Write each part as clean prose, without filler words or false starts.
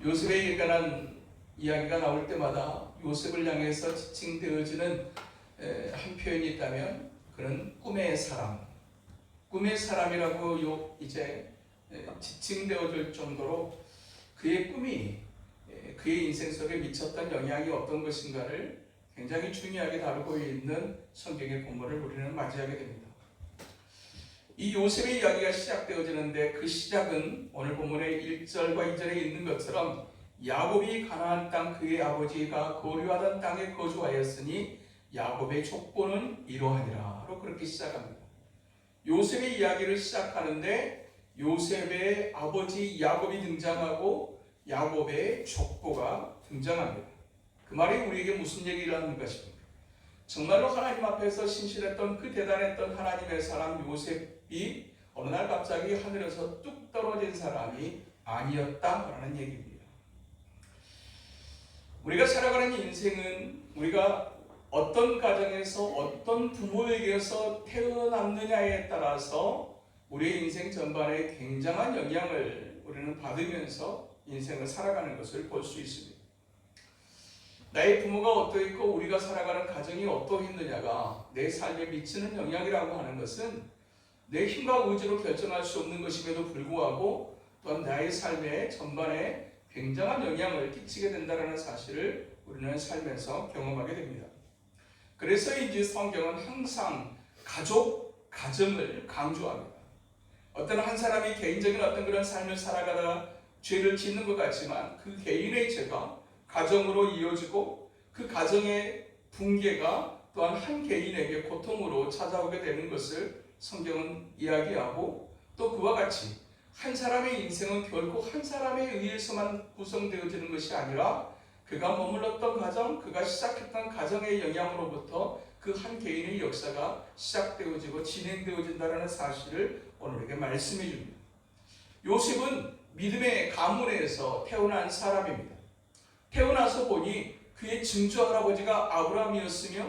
요셉에 관한 이야기가 나올 때마다 요셉을 향해서 지칭되어지는 한 표현이 있다면 그는 꿈의 사람, 꿈의 사람이라고 이제 지칭되어질 정도로 그의 꿈이 그의 인생 속에 미쳤던 영향이 어떤 것인가를 굉장히 중요하게 다루고 있는 성경의 본문을 우리는 맞이하게 됩니다. 이 요셉의 이야기가 시작되어지는데 그 시작은 오늘 본문의 1절과 2절에 있는 것처럼 야곱이 가나안 땅 그의 아버지가 거류하던 땅에 거주하였으니 야곱의 족보는 이러하니라로 그렇게 시작합니다. 요셉의 이야기를 시작하는데 요셉의 아버지 야곱이 등장하고 야곱의 족보가 등장합니다. 그 말이 우리에게 무슨 얘기를 하는 것입니까? 정말로 하나님 앞에서 신실했던 그 대단했던 하나님의 사람 요셉이 어느 날 갑자기 하늘에서 뚝 떨어진 사람이 아니었다라는 얘기입니다. 우리가 살아가는 인생은 우리가 어떤 가정에서 어떤 부모에게서 태어났느냐에 따라서 우리의 인생 전반에 굉장한 영향을 우리는 받으면서 인생을 살아가는 것을 볼 수 있습니다. 나의 부모가 어떠했고 우리가 살아가는 가정이 어떠했느냐가 내 삶에 미치는 영향이라고 하는 것은 내 힘과 의지로 결정할 수 없는 것임에도 불구하고 또한 나의 삶의 전반에 굉장한 영향을 끼치게 된다는 사실을 우리는 살면서 경험하게 됩니다. 그래서인지 성경은 항상 가족, 가정을 강조합니다. 어떤 한 사람이 개인적인 어떤 그런 삶을 살아가다가 죄를 짓는 것 같지만 그 개인의 죄가 가정으로 이어지고 그 가정의 붕괴가 또한 한 개인에게 고통으로 찾아오게 되는 것을 성경은 이야기하고 또 그와 같이 한 사람의 인생은 결코 한 사람에 의해서만 구성되어지는 것이 아니라 그가 머물렀던 가정, 그가 시작했던 가정의 영향으로부터 그 한 개인의 역사가 시작되어지고 진행되어진다는 사실을 오늘에게 말씀해 줍니다. 요셉은 믿음의 가문에서 태어난 사람입니다. 태어나서 보니 그의 증조 할아버지가 아브라함이었으며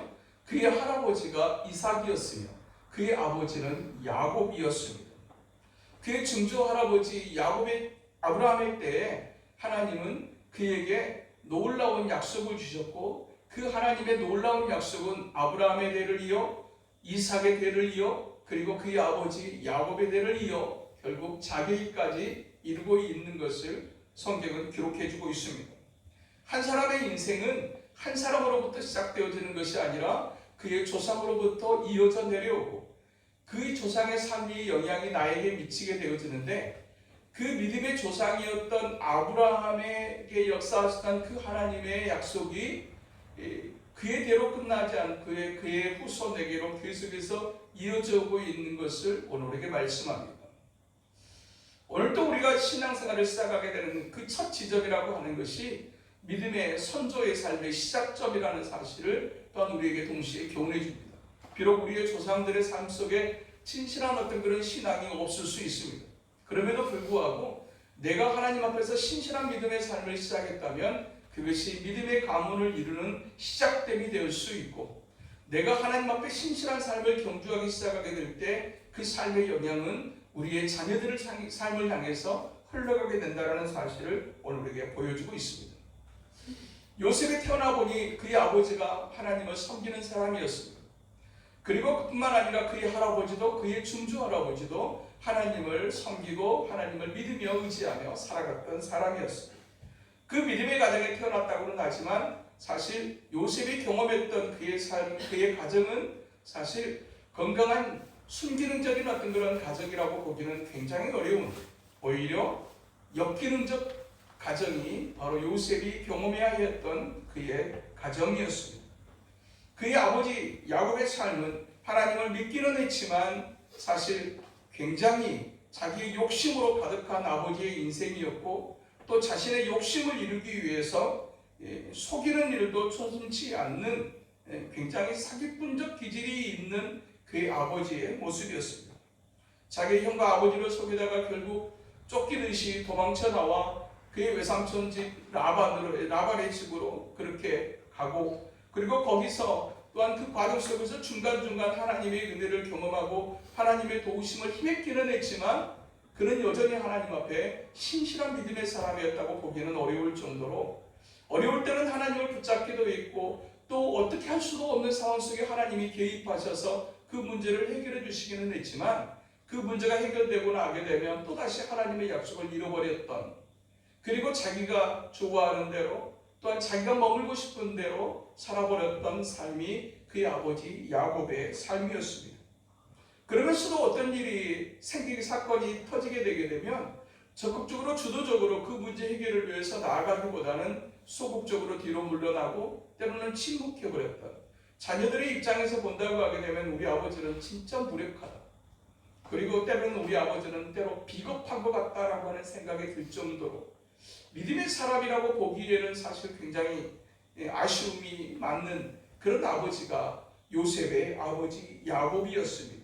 그의 할아버지가 이삭이었으며 그의 아버지는 야곱이었습니다. 그의 증조 할아버지 아브라함의 때에 하나님은 그에게 놀라운 약속을 주셨고 그 하나님의 놀라운 약속은 아브라함의 대를 이어 이삭의 대를 이어 그리고 그의 아버지 야곱의 대를 이어 결국 자기까지 이루고 있는 것을 성경은 기록해주고 있습니다. 한 사람의 인생은 한 사람으로부터 시작되어지는 것이 아니라 그의 조상으로부터 이어져 내려오고 그의 조상의 삶의 영향이 나에게 미치게 되어지는데 그 믿음의 조상이었던 아브라함에게 역사하셨던 그 하나님의 약속이 그의 대로 끝나지 않고 그의 후손에게로 계속해서 이어져 오고 있는 것을 오늘에게 말씀합니다. 오늘도 우리가 신앙생활을 시작하게 되는 그 첫 지점이라고 하는 것이 믿음의 선조의 삶의 시작점이라는 사실을 또한 우리에게 동시에 교훈해 줍니다. 비록 우리의 조상들의 삶 속에 진실한 어떤 그런 신앙이 없을 수 있습니다. 그럼에도 불구하고 내가 하나님 앞에서 신실한 믿음의 삶을 시작했다면 그것이 믿음의 가문을 이루는 시작점이 될 수 있고 내가 하나님 앞에 신실한 삶을 경주하기 시작하게 될 때 그 삶의 영향은 우리의 자녀들의 삶을 향해서 흘러가게 된다는 사실을 오늘 우리에게 보여주고 있습니다. 요셉이 태어나 보니 그의 아버지가 하나님을 섬기는 사람이었습니다. 그리고 그뿐만 아니라 그의 할아버지도 그의 증조 할아버지도 하나님을 섬기고 하나님을 믿으며 의지하며 살아갔던 사람이었습니다. 그 믿음의 가정에 태어났다고는 하지만 사실 요셉이 경험했던 그의 삶, 그의 가정은 사실 건강한 순기능적인 어떤 그런 가정이라고 보기는 굉장히 어려운 오히려 역기능적 가정이 바로 요셉이 경험해야 했던 그의 가정이었습니다. 그의 아버지 야곱의 삶은 하나님을 믿기는 했지만 사실 굉장히 자기의 욕심으로 가득한 아버지의 인생이었고 또 자신의 욕심을 이루기 위해서 속이는 일도 손솜치 않는 굉장히 사기꾼적 기질이 있는 그의 아버지의 모습이었습니다. 자기의 형과 아버지를 속이다가 결국 쫓기듯이 도망쳐 나와 그의 외삼촌 집 라반의 집으로 그렇게 가고 그리고 거기서 또한 그 과정 속에서 중간중간 하나님의 은혜를 경험하고 하나님의 도우심을 힘입기는 했지만 그는 여전히 하나님 앞에 신실한 믿음의 사람이었다고 보기는 어려울 정도로, 어려울 때는 하나님을 붙잡기도 했고 또 어떻게 할 수도 없는 상황 속에 하나님이 개입하셔서 그 문제를 해결해 주시기는 했지만, 그 문제가 해결되고 나게 되면 또다시 하나님의 약속을 잃어버렸던, 그리고 자기가 좋아하는 대로 또한 자기가 머물고 싶은 대로 살아버렸던 삶이 그의 아버지 야곱의 삶이었습니다. 그러면서도 어떤 일이 생기기, 사건이 터지게 되게 되면 적극적으로 주도적으로 그 문제 해결을 위해서 나아가기보다는 소극적으로 뒤로 물러나고 때로는 침묵해버렸던, 자녀들의 입장에서 본다고 하게 되면 우리 아버지는 진짜 무력하다, 그리고 때로는 우리 아버지는 때로 비겁한 것 같다라고 하는 생각이 들 정도로 믿음의 사람이라고 보기에는 사실 굉장히 아쉬움이 많은 그런 아버지가 요셉의 아버지 야곱이었습니다.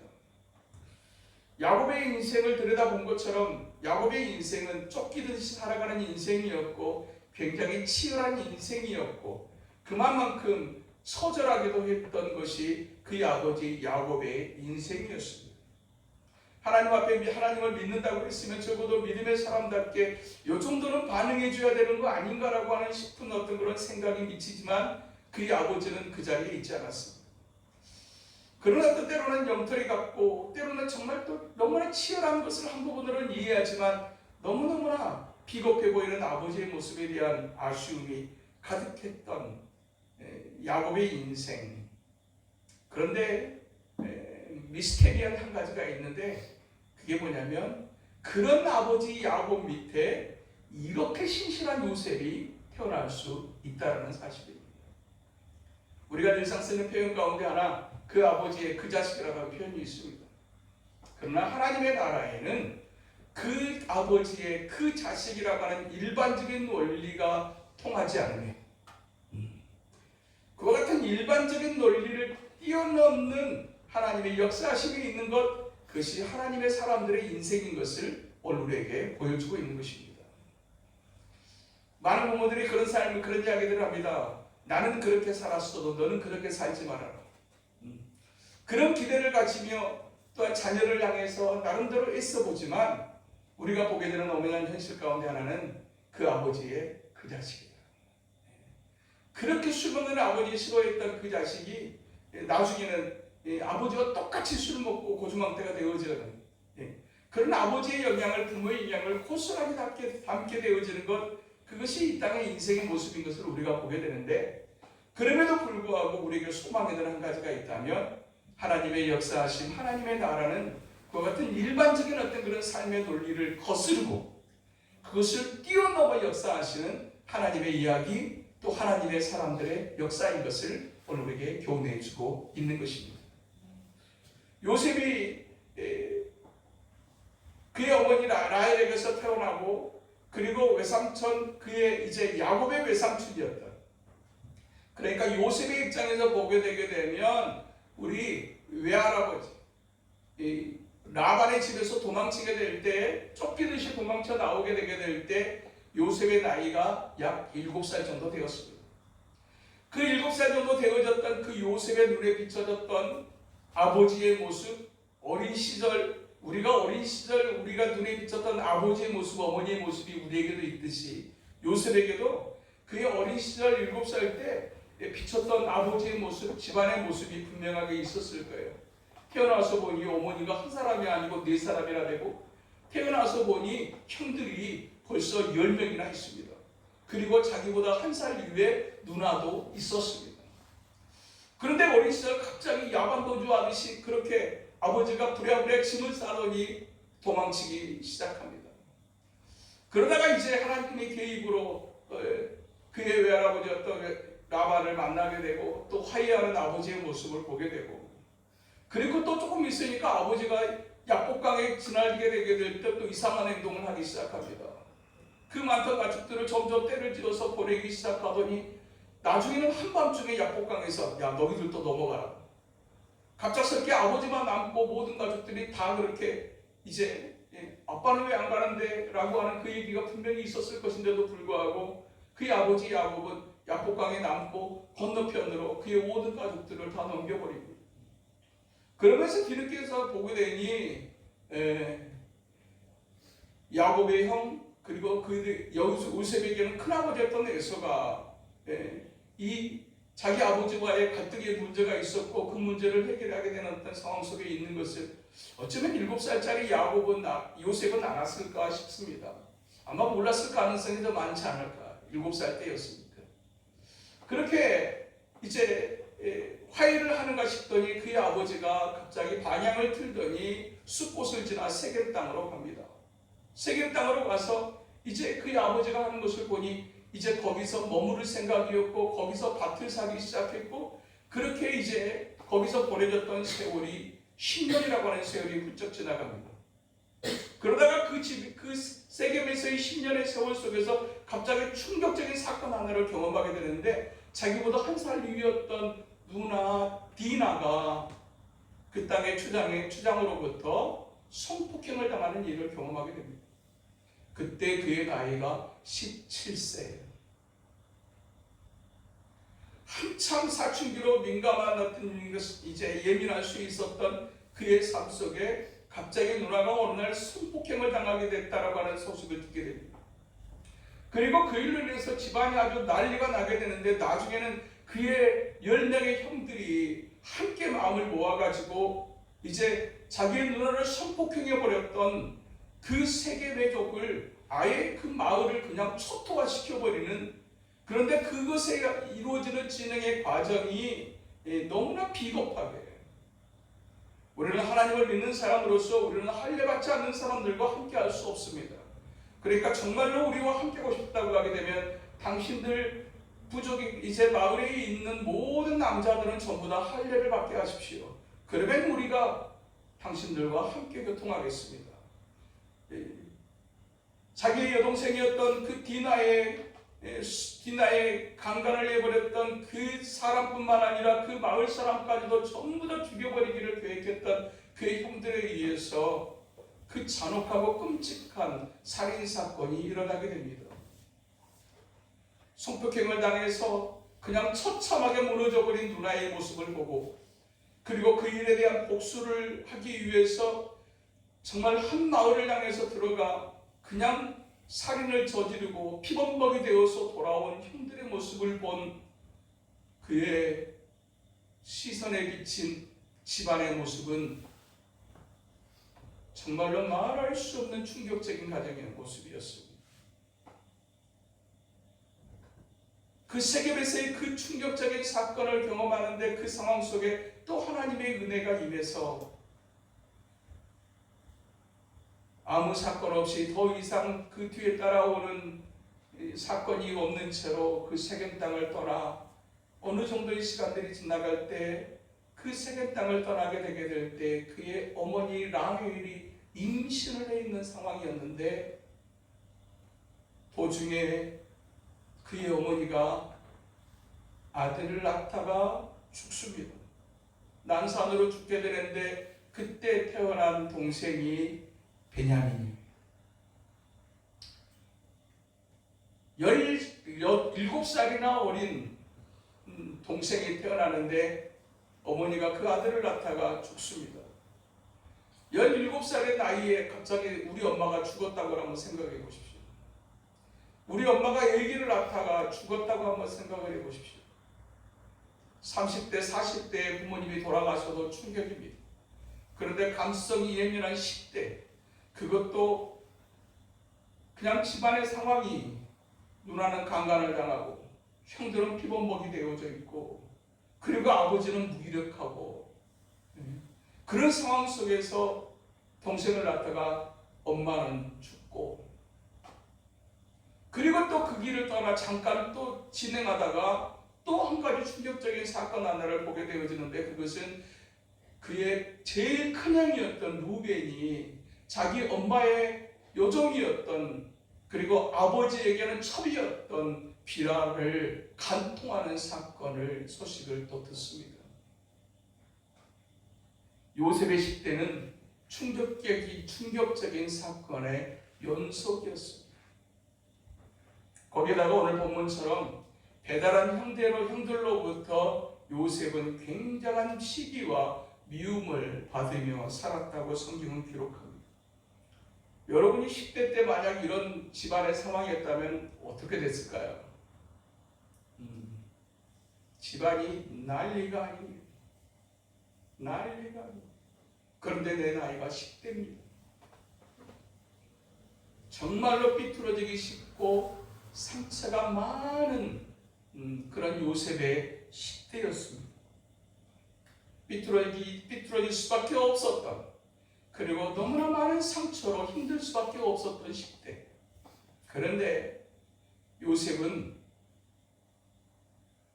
야곱의 인생을 들여다본 것처럼 야곱의 인생은 쫓기듯이 살아가는 인생이었고 굉장히 치열한 인생이었고, 그만큼 처절하기도 했던 것이 그의 아버지 야곱의 인생이었습니다. 하나님 앞에 하나님을 믿는다고 했으면 적어도 믿음의 사람답게 이 정도는 반응해 줘야 되는 거 아닌가라고 하는 싶은 어떤 그런 생각이 미치지만 그의 아버지는 그 자리에 있지 않았습니다. 그러나 또 때로는 영털이 같고 때로는 정말 또 너무나 치열한 것을 한 부분으로는 이해하지만 너무너무나 비겁해 보이는 아버지의 모습에 대한 아쉬움이 가득했던 야곱의 인생. 그런데 미스테리한 한 가지가 있는데, 그게 뭐냐면 그런 아버지 야곱 밑에 이렇게 신실한 요셉이 태어날 수 있다는 사실입니다. 우리가 늘상 쓰는 표현 가운데 하나, 그 아버지의 그 자식이라고 하는 표현이 있습니다. 그러나 하나님의 나라에는 그 아버지의 그 자식이라고 하는 일반적인 원리가 통하지 않으며 그와 같은 일반적인 논리를 뛰어넘는 하나님의 역사심이 있는 것, 그것이 하나님의 사람들의 인생인 것을 오늘 우리에게 보여주고 있는 것입니다. 많은 부모들이 그런 삶을, 그런 이야기들을 합니다. 나는 그렇게 살았어도 너는 그렇게 살지 말아라. 그런 기대를 가지며 또한 자녀를 향해서 나름대로 애써보지만 우리가 보게 되는 엄연한 현실 가운데 하나는 그 아버지의 그 자식이다. 그렇게 술 먹는 아버지 싫어했던 그 자식이 나중에는 아버지와 똑같이 술 먹고 고주망태가 되어지는, 그런 아버지의 영향을, 부모의 영향을 고스란히 담게 되어지는 것, 그것이 이 땅의 인생의 모습인 것을 우리가 보게 되는데, 그럼에도 불구하고 우리에게 소망에는 한 가지가 있다면 하나님의 역사하심, 하나님의 나라는 그와 같은 일반적인 어떤 그런 삶의 논리를 거스르고 그것을 뛰어넘어 역사하시는 하나님의 이야기, 또 하나님의 사람들의 역사인 것을 오늘 우리에게 교훈해 주고 있는 것입니다. 요셉이 그의 어머니 라헬에게서 태어나고, 그리고 외삼촌, 그의 이제 야곱의 외삼촌이었다. 그러니까 요셉의 입장에서 보게 되게 되면 우리 외할아버지 라반의 집에서 도망치게 될 때, 쫓기듯이 도망쳐 나오게 되게 될 때 요셉의 나이가 약 7살 정도 되었습니다. 그 7살 정도 되어졌던 그 요셉의 눈에 비춰졌던 아버지의 모습, 어린 시절, 우리가 어린 시절 우리가 눈에 비쳤던 아버지의 모습, 어머니의 모습이 우리에게도 있듯이 요셉에게도 그의 어린 시절 7살 때 비쳤던 아버지의 모습, 집안의 모습이 분명하게 있었을 거예요. 태어나서 보니 어머니가 한 사람이 아니고 4사람이나 되고, 태어나서 보니 형들이 벌써 10명이나 있습니다. 그리고 자기보다 1살 위에 누나도 있었습니다. 그런데 어린 시절 갑자기 야반도주하듯이 그렇게 아버지가 부랴부랴 짐을 싸더니 도망치기 시작합니다. 그러다가 이제 하나님의 개입으로 그의 외할아버지였던 라반을 만나게 되고, 또 화해하는 아버지의 모습을 보게 되고, 그리고 또 조금 있으니까 아버지가 약복강에 지나게 되게 될 때 또 이상한 행동을 하기 시작합니다. 그 많던 가축들을 점점 때를 지어서 보내기 시작하더니 나중에는 한밤중에 약복강에서 야 너희들도 넘어가라. 갑작스럽게 아버지만 남고 모든 가족들이 다 그렇게 이제 아빠는 왜 안 가는데? 라고 하는 그 얘기가 분명히 있었을 것인데도 불구하고 그의 아버지 야곱은 약복강에 남고 건너편으로 그의 모든 가족들을 다 넘겨버립니다. 그러면서 뒤늦게서 보게 되니 야곱의 형 그리고 그 요셉에게는 큰아버지였던 에서가 이 자기 아버지와의 갈등의 문제가 있었고 그 문제를 해결하게 되는 어떤 상황 속에 있는 것을 어쩌면 7살짜리 요셉은 알았을까 싶습니다. 아마 몰랐을 가능성이 더 많지 않을까. 7살 때였으니까. 그렇게 이제 화해를 하는가 싶더니 그의 아버지가 갑자기 방향을 틀더니 숲곳을 지나 세겜 땅으로 갑니다. 세겜 땅으로 가서 이제 그의 아버지가 하는 것을 보니 이제 거기서 머무를 생각이었고 거기서 밭을 사기 시작했고 그렇게 이제 거기서 보내졌던 세월이 10년이라고 하는 세월이 훌쩍 지나갑니다. 그러다가 그 세겜에서의 10년의 세월 속에서 갑자기 충격적인 사건 하나를 경험하게 되는데 자기보다 한 살 위였던 누나 디나가 그 땅의 추장으로부터 성폭행을 당하는 일을 경험하게 됩니다. 그때 그의 나이가 17세예요. 한참 사춘기로 민감한 어떤 이제 예민할 수 있었던 그의 삶 속에 갑자기 누나가 어느 날 성폭행을 당하게 됐다라고 하는 소식을 듣게 됩니다. 그리고 그 일로 인해서 집안이 아주 난리가 나게 되는데 나중에는 그의 10명의 형들이 함께 마음을 모아가지고 이제 자기의 누나를 성폭행해버렸던 그 세겜의족을 아예 그 마을을 그냥 초토화시켜버리는 그런데 그것에 이루어지는 진행의 과정이 너무나 비겁하게 우리는 하나님을 믿는 사람으로서 우리는 할례받지 않는 사람들과 함께 할 수 없습니다. 그러니까 정말로 우리와 함께 하고 싶다고 하게 되면 당신들 부족이 이제 마을에 있는 모든 남자들은 전부 다 할례를 받게 하십시오. 그러면 우리가 당신들과 함께 교통하겠습니다. 자기의 여동생이었던 그 디나의 강간을 해버렸던 그 사람뿐만 아니라 그 마을 사람까지도 전부 다 죽여버리기를 계획했던 그의 형들에 의해서 그 잔혹하고 끔찍한 살인사건이 일어나게 됩니다. 성폭행을 당해서 그냥 처참하게 무너져버린 누나의 모습을 보고 그리고 그 일에 대한 복수를 하기 위해서 정말 한 마을을 향해서 들어가 그냥 살인을 저지르고 피범벅이 되어서 돌아온 형들의 모습을 본 그의 시선에 비친 집안의 모습은 정말로 말할 수 없는 충격적인 가정의 모습이었습니다. 그 세겜에서의 그 충격적인 사건을 경험하는데 그 상황 속에 또 하나님의 은혜가 임해서 아무 사건 없이 더 이상 그 뒤에 따라오는 사건이 없는 채로 그 세겜 땅을 떠나 어느 정도의 시간들이 지나갈 때 그 세겜 땅을 떠나게 되게 될 때 그의 어머니 라헬이 임신을 해 있는 상황이었는데 도중에 그의 어머니가 아들을 낳다가 죽습니다. 난산으로 죽게 되는데 그때 태어난 동생이 베냐민입니다. 17살이나 어린 동생이 태어나는데 어머니가 그 아들을 낳다가 죽습니다. 17살의 나이에 갑자기 우리 엄마가 죽었다고 한번 생각해 보십시오. 우리 엄마가 아기를 낳다가 죽었다고 한번 생각을 해 보십시오. 30대, 40대에 부모님이 돌아가셔도 충격입니다. 그런데 감수성이 예민한 10대, 그것도 그냥 집안의 상황이 누나는 강간을 당하고 형들은 피범벅이 되어져 있고 그리고 아버지는 무기력하고 그런 상황 속에서 동생을 낳다가 엄마는 죽고 그리고 또 그 길을 떠나 잠깐 또 진행하다가 또 한 가지 충격적인 사건 하나를 보게 되어지는데 그것은 그의 제일 큰형이었던 루벤이 자기 엄마의 요종이었던 그리고 아버지에게는 첩이었던 비라를 간통하는 소식을 또 듣습니다. 요셉의 10대는 충격적인 사건의 연속이었습니다. 거기다가 오늘 본문처럼 배달한 형들로부터 요셉은 굉장한 시기와 미움을 받으며 살았다고 성경은 기록합니다. 여러분이 10대 때 만약 이런 집안의 상황이었다면 어떻게 됐을까요? 집안이 난리가 아니에요. 난리가 아니에요. 그런데 내 나이가 10대입니다. 정말로 삐뚤어지기 쉽고 상처가 많은 그런 요셉의 10대였습니다. 삐뚤어질 수밖에 없었던, 그리고 너무나 많은 상처로 힘들 수밖에 없었던 10대. 그런데 요셉은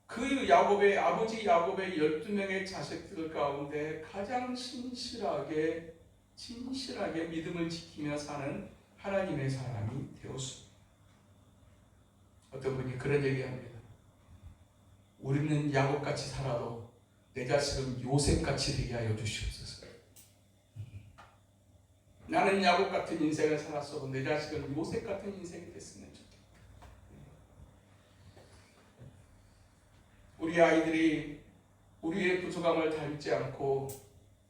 그 야곱의 아버지 야곱의 12명의 자식들 가운데 가장 진실하게 믿음을 지키며 사는 하나님의 사람이 되었습니다. 어떤 분이 그런 얘기합니다. 우리는 야곱같이 살아도 내 자식은 요셉같이 되게 하여 주시옵소서. 나는 야곱 같은 인생을 살았어도 내 자식은 요셉 같은 인생이 됐으면 좋겠다. 우리 아이들이 우리의 부족함을 닮지 않고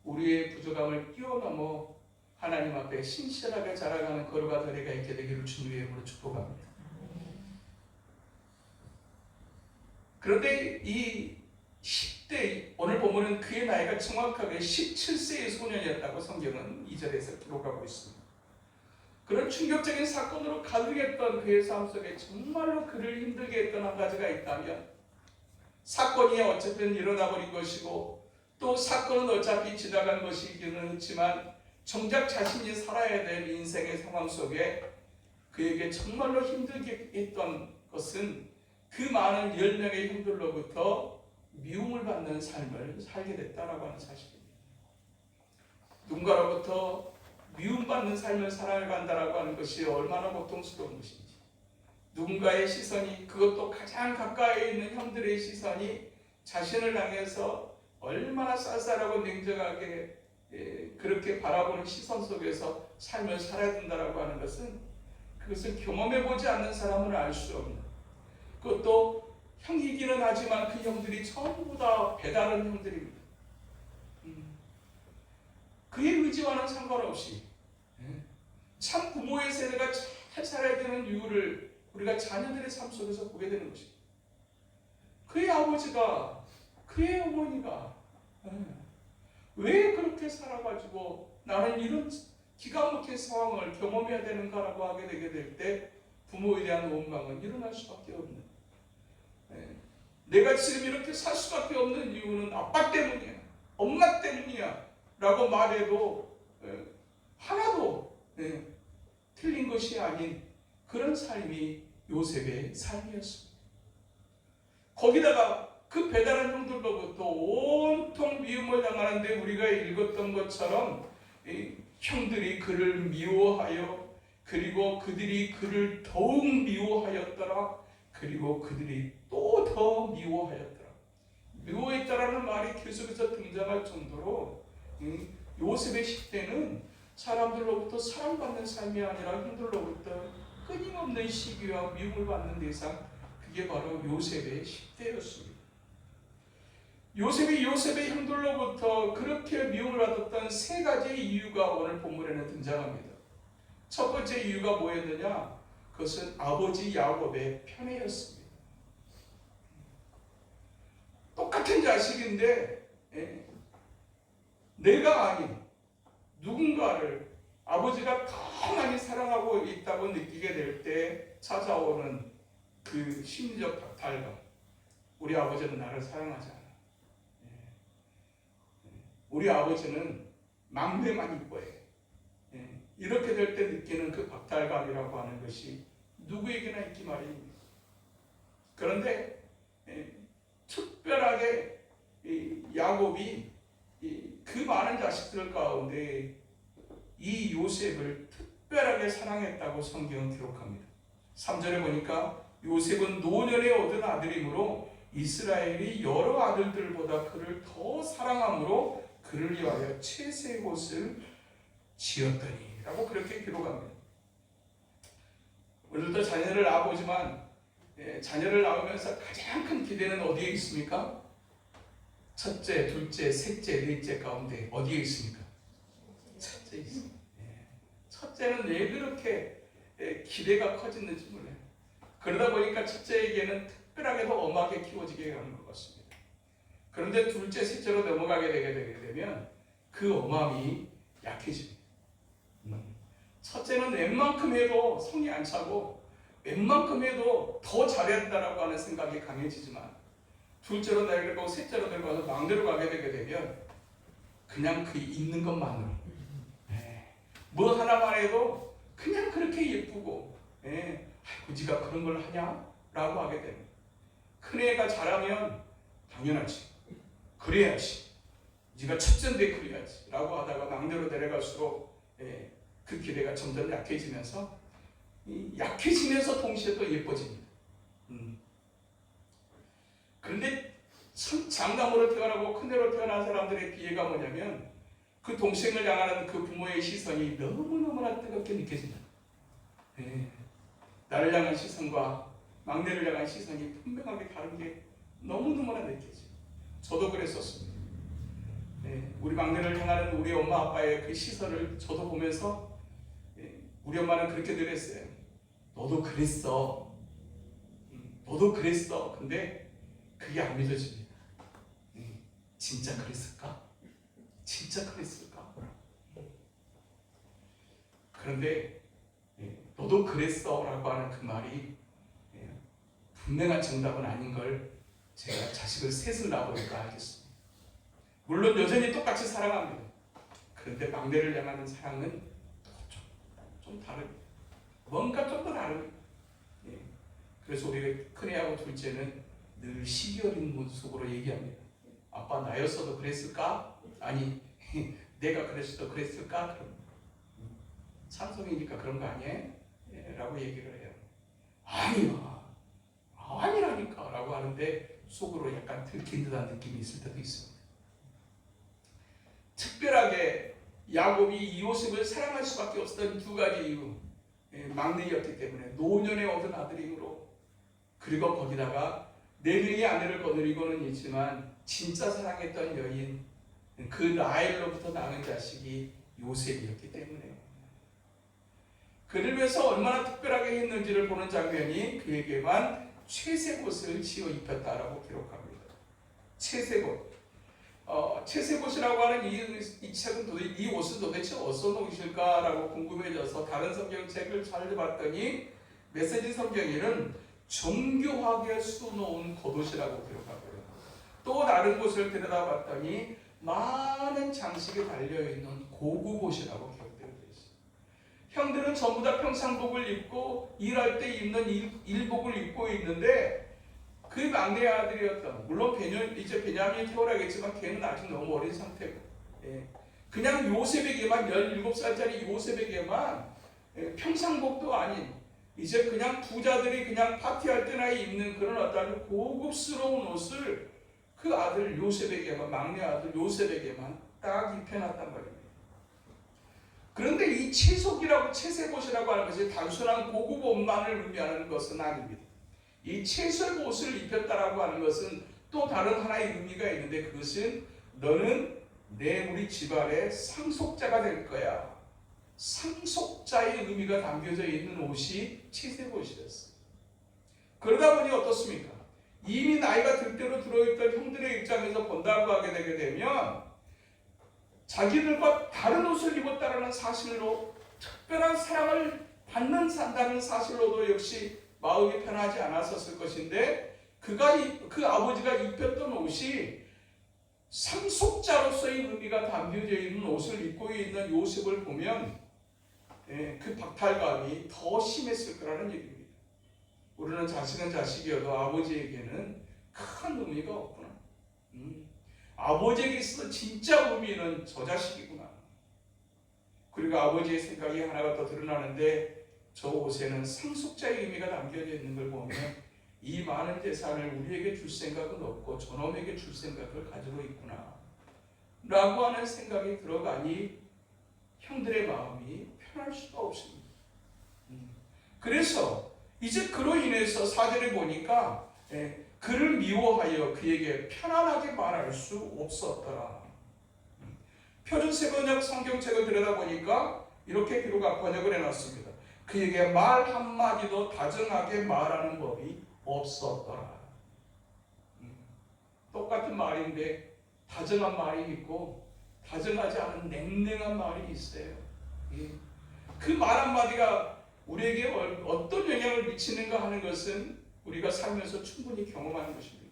우리의 부족함을 뛰어넘어 하나님 앞에 신실하게 자라가는 거룩한 은혜가 있게 되기를 주님의 이름으로 축복합니다. 그런데 이 10대, 오늘 보면은 그의 나이가 정확하게 17세의 소년이었다고 성경은 2절에서 기록하고 있습니다. 그런 충격적인 사건으로 가득했던 그의 삶 속에 정말로 그를 힘들게 했던 한 가지가 있다면, 사건이 어쨌든 일어나버린 것이고 또 사건은 어차피 지나간 것이기는 했지만 정작 자신이 살아야 될 인생의 상황 속에 그에게 정말로 힘들게 했던 것은 그 많은 10명의 형들로부터 미움을 받는 삶을 살게 됐다라고 하는 사실입니다. 누군가로부터 미움받는 삶을 살아간다라고 하는 것이 얼마나 고통스러운 것인지, 누군가의 시선이, 그것도 가장 가까이 있는 형들의 시선이 자신을 향해서 얼마나 쌀쌀하고 냉정하게 그렇게 바라보는 시선 속에서 삶을 살아야 된다라고 하는 것은, 그것을 경험해보지 않는 사람은 알 수 없는, 그것도 형이기는 하지만 그 형들이 전부 다 배다른 형들입니다. 그의 의지와는 상관없이 참 부모의 세대가 잘 살아야 되는 이유를 우리가 자녀들의 삶 속에서 보게 되는 것입니다. 그의 아버지가, 그의 어머니가 왜 그렇게 살아가지고 나는 이런 기가 막힌 상황을 경험해야 되는가라고 하게 되게 될 때 부모에 대한 원망은 일어날 수밖에 없는, 내가 지금 이렇게 살 수밖에 없는 이유는 아빠 때문이야, 엄마 때문이야 라고 말해도 하나도 틀린 것이 아닌 그런 삶이 요셉의 삶이었습니다. 거기다가 그 배달한 형들로부터 온통 미움을 당하는데 우리가 읽었던 것처럼 형들이 그를 미워하여, 그리고 그들이 그를 더욱 미워하였더라, 그리고 그들이 또 더 미워하였더라. 미워했다라는 말이 계속해서 등장할 정도로 요셉의 10대는 사람들로부터 사랑받는 삶이 아니라 형들로부터 끊임없는 시기와 미움을 받는 대상, 그게 바로 요셉의 10대였습니다. 요셉의 형들로부터 그렇게 미움을 받았던 세 가지의 이유가 오늘 본문에는 등장합니다. 첫 번째 이유가 뭐였느냐? 그것은 아버지 야곱의 편애였습니다. 똑같은 자식인데 내가 아닌 누군가를 아버지가 더 많이 사랑하고 있다고 느끼게 될 때 찾아오는 그 심리적 박탈감. 우리 아버지는 나를 사랑하지 않아. 우리 아버지는 막내만 이뻐해. 이렇게 될 때 느끼는 그 박탈감이라고 하는 것이 누구에게나 있기 마련입니다. 그런데 특별하게 야곱이 그 많은 자식들 가운데 이 요셉을 특별하게 사랑했다고 성경은 기록합니다. 3절에 보니까 요셉은 노년에 얻은 아들이므로 이스라엘이 여러 아들들보다 그를 더 사랑함으로 그를 위하여 채색 옷을 지었더니 라고 그렇게 기록합니다. 오늘도 자녀를 낳아보지만 자녀를 낳으면서 가장 큰 기대는 어디에 있습니까? 첫째, 둘째, 셋째, 넷째 가운데 어디에 있습니까? 첫째 있습니다. 첫째는 왜 그렇게 기대가 커졌는지 몰라요. 그러다 보니까 첫째에게는 특별하게 더 엄하게 키워지게 하는 것 같습니다. 그런데 둘째, 셋째로 넘어가게 되게 되면 그 엄함이 약해집니다. 첫째는 웬만큼 해도 성이 안 차고 웬만큼 해도 더 잘해야 한다라고 하는 생각이 강해지지만 둘째로 내려가고 셋째로 내려가서 막내로 가게 되게 되면 그냥 그 있는 것만으로 뭐 하나만 해도 그냥 그렇게 예쁘고 아이고 네가 그런 걸 하냐? 라고 하게 됩니다. 큰애가 잘하면 당연하지. 그래야지. 네가 첫째인데 그래야지. 라고 하다가 막내로 내려갈수록 그 기대가 점점 약해지면서 약해지면서 동시에 또 예뻐집니다. 그런데 참 장남으로 태어나고 큰애로 태어난 사람들의 비애가 뭐냐면 그 동생을 향하는 그 부모의 시선이 너무너무나 뜨겁게 느껴진다. 나를 향한 시선과 막내를 향한 시선이 분명하게 다른 게 너무너무나 느껴져요. 저도 그랬었습니다. 우리 막내를 향하는 우리 엄마 아빠의 그 시선을 저도 보면서 우리 엄마는 그렇게 늘 했어요. 너도 그랬어. 너도 그랬어. 근데 그게 안 믿어집니다. 진짜 그랬을까? 진짜 그랬을까? 그런데 너도 그랬어 라고 하는 그 말이 분명한 정답은 아닌 걸 제가 자식을 셋을 낳아보니까 알겠습니다. 물론 여전히 똑같이 사랑합니다. 그런데 막내를 향하는 사랑은 좀 다릅니다. 뭔가 좀 더 다릅니다. 그래서 우리 큰애하고 둘째는 늘 시기 어린 모습으로 얘기합니다. 아빠 나였어도 그랬을까? 아니 내가 그랬어도 그랬을까? 그럼 찬송이니까 그런 거 아니에요? 라고 얘기를 해요. 아니야 아니라니까 라고 하는데 속으로 약간 들킨 듯한 느낌이 있을 때도 있습니다. 특별하게 야곱이 요셉을 사랑할 수밖에 없었던 두 가지 이유. 막내였기 때문에 노년에 얻은 아들이므로, 그리고 거기다가 네 명의 아내를 거느리고는 있지만 진짜 사랑했던 여인 그 라헬로부터 낳은 자식이 요셉이었기 때문에 그를 위해서 얼마나 특별하게 했는지를 보는 장면이 그에게만 채색옷을 지어 입혔다라고 기록합니다. 채색옷. 채색옷이라고 하는 이 책은 이 옷은 도대체 어디서 놓으실까라고 궁금해져서 다른 성경책을 찾아봤더니 메시지 성경에는 정교하게 수놓은 겉옷이라고 기록하고요. 또 다른 곳을 들여다봤더니 많은 장식이 달려있는 고급 옷이라고 기록되어 있어요. 형들은 전부 다 평상복을 입고 일할 때 입는 일복을 입고 있는데 그 막내 아들이었던, 물론 이제 베냐민이 태어나겠지만 걔는 아직 너무 어린 상태고 그냥 요셉에게만 17살짜리 요셉에게만 평상복도 아닌 이제 그냥 부자들이 그냥 파티할 때나 입는 그런 어떤 고급스러운 옷을 그 아들 요셉에게만, 막내 아들 요셉에게만 딱 입혀놨단 말입니다. 그런데 이 채색옷이라고 하는 것이 단순한 고급 옷만을 의미하는 것은 아닙니다. 이 채색옷을 입혔다라고 하는 것은 또 다른 하나의 의미가 있는데, 그것은 너는 우리 집안의 상속자가 될 거야. 상속자의 의미가 담겨져 있는 옷이 채색옷이었어요. 그러다 보니 어떻습니까? 이미 나이가 들 대로 들어있던 형들의 입장에서 본다고 하게 되게 되면 자기들과 다른 옷을 입었다는 사실로 특별한 사랑을 산다는 사실로도 역시 마음이 편하지 않았었을 것인데, 그 아버지가 입혔던 옷이 상속자로서의 의미가 담겨져 있는 옷을 입고 있는 요셉을 보면 그 박탈감이 더 심했을 거라는 얘기입니다. 우리는 자식은 자식이어도 아버지에게는 큰 의미가 없구나. 아버지에게 있어서 진짜 의미는 저 자식이구나. 그리고 아버지의 생각이 하나가 더 드러나는데, 저 옷에는 상속자의 의미가 담겨져 있는 걸 보면 이 많은 재산을 우리에게 줄 생각은 없고 저놈에게 줄 생각을 가지고 있구나 라고 하는 생각이 들어가니 형들의 마음이 편할 수가 없습니다. 그래서 이제 그로 인해서 사절에 보니까 그를 미워하여 그에게 편안하게 말할 수 없었더라. 표준 세번역 성경책을 들여다보니까 이렇게 기록 번역을 해놨습니다. 그에게 말 한마디도 다정하게 말하는 법이 없었더라. 똑같은 말인데 다정한 말이 있고 다정하지 않은 냉랭한 말이 있어요. 그 말 한마디가 우리에게 어떤 영향을 미치는가 하는 것은 우리가 살면서 충분히 경험하는 것입니다.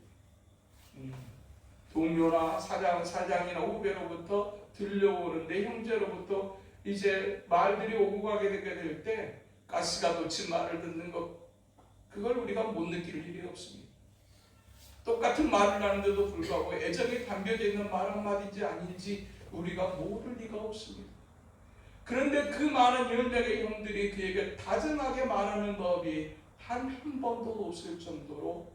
동료나 사장이나 후배로부터 들려오는데 형제로부터 이제 말들이 오고 가게 되게 될 때 가시가 돋친 말을 듣는 것, 그걸 우리가 못 느낄 일이 없습니다. 똑같은 말을 하는데도 불구하고 애정이 담겨져 있는 말 한마디인지 아닌지 우리가 모를 리가 없습니다. 그런데 그 많은 10명의 형들이 그에게 다정하게 말하는 법이 단 한 번도 없을 정도로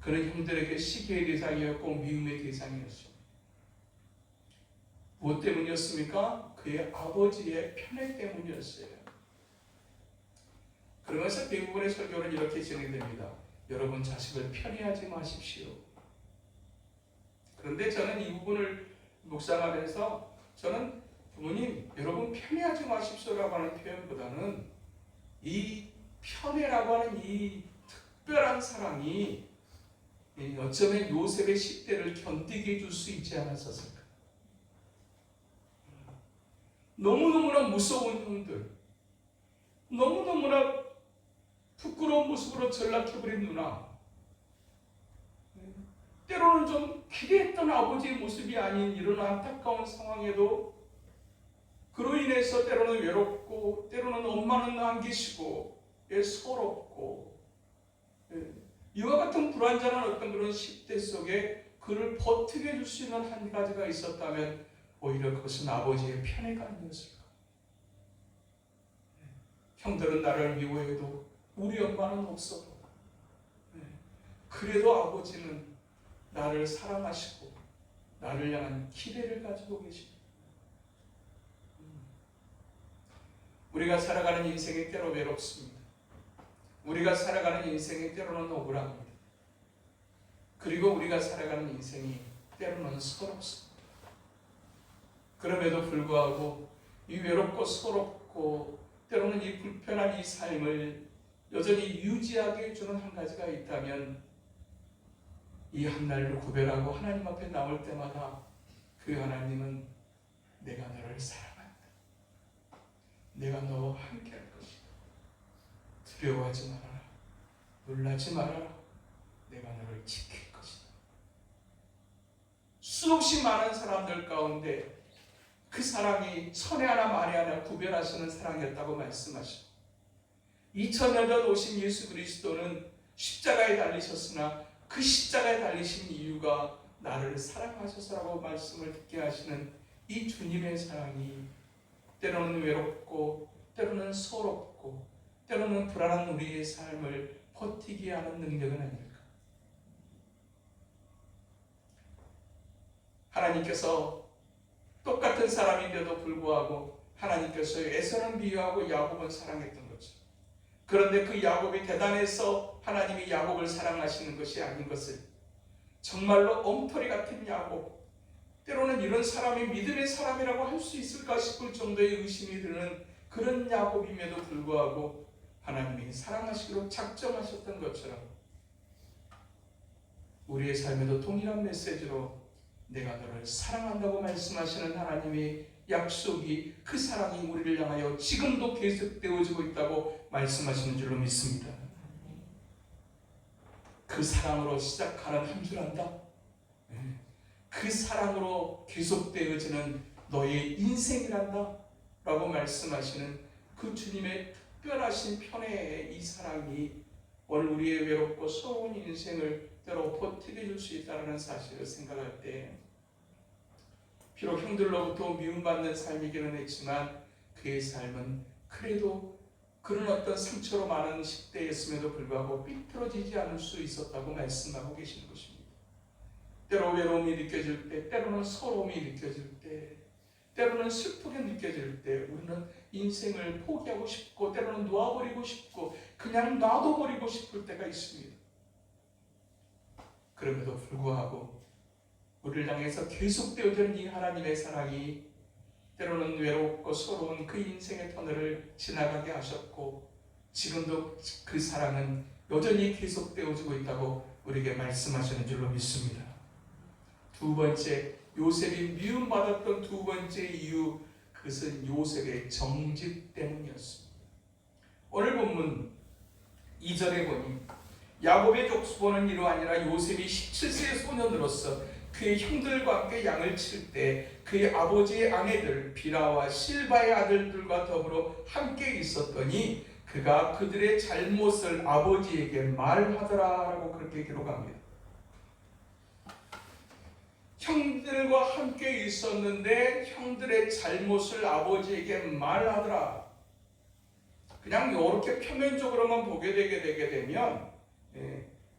그는 형들에게 시기의 대상이었고 미움의 대상이었습니다. 무엇 때문이었습니까? 그의 아버지의 편애 때문이었어요. 그러면서 대부분의 설교는 이렇게 진행됩니다. 여러분 자식을 편애하지 마십시오. 그런데 저는 이 부분을 묵상하면서 저는 부모님 여러분 편애하지 마십시오라고 하는 표현보다는 이 편애라고 하는 이 특별한 사랑이 어쩌면 요셉의 10대를 견디게 해줄 수 있지 않았었을까. 너무너무나 무서운 형들, 너무너무나 부끄러운 모습으로 전락해버린 누나, 때로는 좀 기대했던 아버지의 모습이 아닌 이런 안타까운 상황에도 그로 인해서 때로는 외롭고 때로는 엄마는 안 계시고 서럽고 이와 같은 불완전한 어떤 그런 10대 속에 그를 버티게 해줄 수 있는 한 가지가 있었다면 오히려 그것은 아버지의 편애가 아니었을까. 형들은 나를 미워해도 우리 엄마는 없어도 그래도 아버지는 나를 사랑하시고 나를 향한 기대를 가지고 계십니다. 우리가 살아가는 인생이 때로 외롭습니다. 우리가 살아가는 인생이 때로는 억울합니다. 그리고 우리가 살아가는 인생이 때로는 서럽습니다. 그럼에도 불구하고 이 외롭고 서럽고 때로는 이 불편한 이 삶을 여전히 유지하게 해주는 한 가지가 있다면 이 한날을 구별하고 하나님 앞에 나올 때마다 그 하나님은 내가 너를 사랑한다. 내가 너와 함께 할 것이다. 두려워하지 말아라. 놀라지 말아라. 내가 너를 지킬 것이다. 수없이 많은 사람들 가운데 그 사랑이 선에 하나 만에 하나 구별하시는 사랑이었다고 말씀하시고 2000년 전 오신 예수 그리스도는 십자가에 달리셨으나 그 십자가에 달리신 이유가 나를 사랑하셔서라고 말씀을 듣게 하시는 이 주님의 사랑이 때로는 외롭고 때로는 서럽고 때로는 불안한 우리의 삶을 버티게 하는 능력은 아닐까. 하나님께서 똑같은 사람인데도 불구하고 하나님께서 에서는 미워하고 야곱은 사랑했던 거죠. 그런데 그 야곱이 대단해서 하나님이 야곱을 사랑하시는 것이 아닌 것을 정말로 엉터리 같은 야곱, 때로는 이런 사람이 믿음의 사람이라고 할 수 있을까 싶을 정도의 의심이 드는 그런 야곱임에도 불구하고 하나님이 사랑하시기로 작정하셨던 것처럼 우리의 삶에도 동일한 메시지로 내가 너를 사랑한다고 말씀하시는 하나님의 약속이 그 사랑이 우리를 향하여 지금도 계속되어지고 있다고 말씀하시는 줄로 믿습니다. 그 사랑으로 시작하는 한 주란다. 그 사랑으로 계속되어지는 너의 인생이란다 라고 말씀하시는 그 주님의 특별하신 편애의 이 사랑이 오늘 우리의 외롭고 서러운 인생을 때로 버티게 해줄 수 있다는 사실을 생각할 때 비록 형들로부터 미움받는 삶이기는 했지만 그의 삶은 그래도 그런 어떤 상처로 많은 10대였음에도 불구하고 삐뚤어지지 않을 수 있었다고 말씀하고 계시는 것입니다. 때로 외로움이 느껴질 때, 때로는 서러움이 느껴질 때, 때로는 슬프게 느껴질 때 우리는 인생을 포기하고 싶고 때로는 놓아버리고 싶고 그냥 놔둬버리고 싶을 때가 있습니다. 그럼에도 불구하고 우리를 향해서 계속되어지는 이 하나님의 사랑이 때로는 외롭고 서러운 그 인생의 터널을 지나가게 하셨고 지금도 그 사랑은 여전히 계속되어지고 있다고 우리에게 말씀하시는 줄로 믿습니다. 두 번째, 요셉이 미움받았던 두 번째 이유, 그것은 요셉의 정직 때문이었습니다. 오늘 본문 2절에 보니 야곱의 족수보는 이로 아니라 요셉이 17세의 소년으로서 그의 형들과 함께 양을 칠 때 그의 아버지의 아내들 비라와 실바의 아들들과 더불어 함께 있었더니 그가 그들의 잘못을 아버지에게 말하더라라고 그렇게 기록합니다. 형들과 함께 있었는데 형들의 잘못을 아버지에게 말하더라. 그냥 이렇게 표면적으로만 보게 되게 되면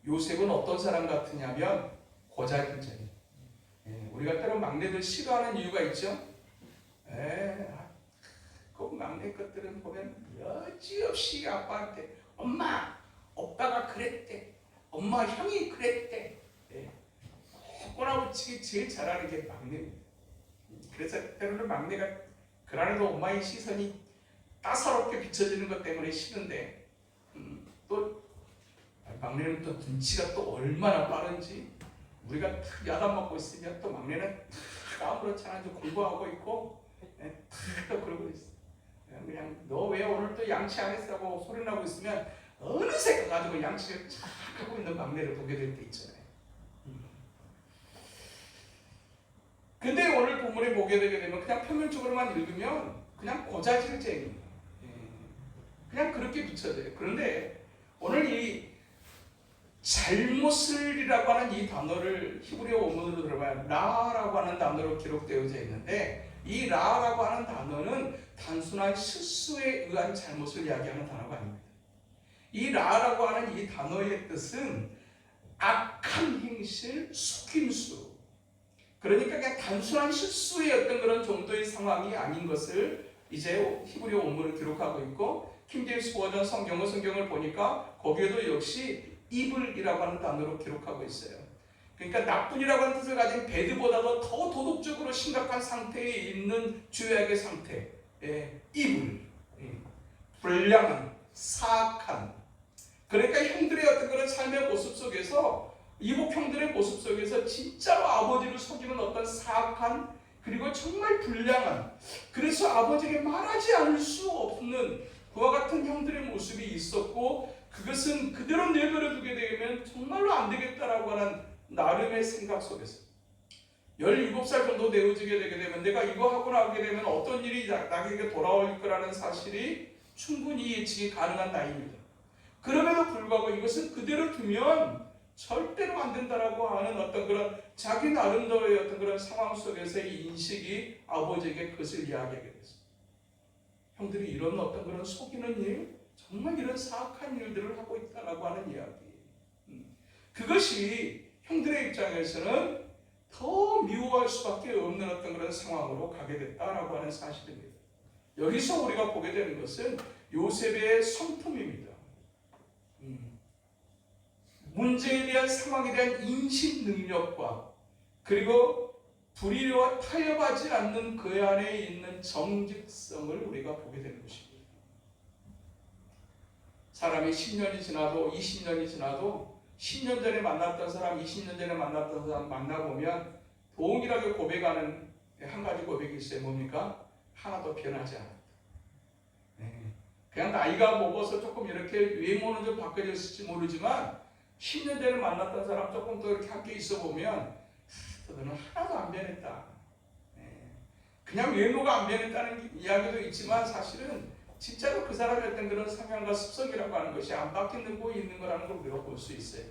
요셉은 어떤 사람 같으냐면 고자질쟁이. 우리가 때로 막내들 싫어하는 이유가 있죠. 그 막내 것들은 보면 여지없이 아빠한테 엄마, 오빠가 그랬대. 엄마, 형이 그랬대. 꼬나붙이기 제일 잘하는 게 막내입니다. 그래서 때로는 막내가 그날에도 엄마의 시선이 따사롭게 비춰지는 것 때문에 싫은데 또 막내는 또 눈치가 또 얼마나 빠른지 우리가 야단 먹고 있으면 또 막내는 아무렇지 않아 공부하고 있고 또 그러고 있어. 그냥 너 왜 오늘 또 양치 안 했다고 소리 나고 있으면 어느새 가가지고 양치를 잘 하고 있는 막내를 보게 될 때 있잖아요. 근데 오늘 본문에 보게 되게 되면 그냥 표면적으로만 읽으면 그냥 고자질쟁이, 그냥 그렇게 비춰져요. 그런데 오늘 이 잘못을이라고 하는 이 단어를 히브리어 원문으로 들어봐야 라라고 하는 단어로 기록되어져 있는데 이 라라고 하는 단어는 단순한 실수에 의한 잘못을 이야기하는 단어가 아닙니다. 이 라라고 하는 이 단어의 뜻은 악한 행실, 속임수, 그러니까 그냥 단순한 실수의 어떤 그런 정도의 상황이 아닌 것을 이제 히브리어 원문을 기록하고 있고 킹제임스 버전 성경을 보니까 거기에도 역시 evil이라고 하는 단어로 기록하고 있어요. 그러니까 나쁜이라고 하는 뜻을 가진 배드보다도 더 도덕적으로 심각한 상태에 있는 죄악의 상태, evil, 불량한, 사악한. 그러니까 형들의 어떤 그런 삶의 모습 속에서 이복 형들의 모습 속에서 진짜로 아버지를 속이는 어떤 사악한 그리고 정말 불량한, 그래서 아버지에게 말하지 않을 수 없는 그와 같은 형들의 모습이 있었고 그것은 그대로 내버려 두게 되면 정말로 안 되겠다라고 하는 나름의 생각 속에서 17살 정도 되어지게 되게 되면 내가 이거 하고 나오게 되면 어떤 일이 나에게 돌아올 거라는 사실이 충분히 예측이 가능한 나이입니다. 그럼에도 불구하고 이것은 그대로 두면 절대로 안 된다라고 하는 어떤 그런 자기 나름대로의 어떤 그런 상황 속에서의 인식이 아버지에게 그것을 이야기하게 됐습니다. 형들이 이런 어떤 그런 속이는 일, 정말 이런 사악한 일들을 하고 있다라고 하는 이야기. 그것이 형들의 입장에서는 더 미워할 수밖에 없는 어떤 그런 상황으로 가게 됐다라고 하는 사실입니다. 여기서 우리가 보게 되는 것은 요셉의 성품입니다. 문제에 대한 상황에 대한 인식 능력과 그리고 불의와 타협하지 않는 그 안에 있는 정직성을 우리가 보게 되는 것입니다. 사람이 10년이 지나도 20년이 지나도 10년 전에 만났던 사람, 20년 전에 만났던 사람 만나보면 동일하게 고백하는 한 가지 고백이 있어요. 뭡니까? 하나도 변하지 않았다. 그냥 나이가 먹어서 조금 이렇게 외모는 좀 바뀌어졌을지 모르지만 10년 전에 만났던 사람 조금 더 이렇게 함께 있어 보면 너는 하나도 안 변했다. 그냥 외모가 안 변했다는 이야기도 있지만 사실은 진짜로 그 사람의 어떤 그런 성향과 습성이라고 하는 것이 안 바뀌고 있는 거라는 걸 우리가 볼 수 있어요.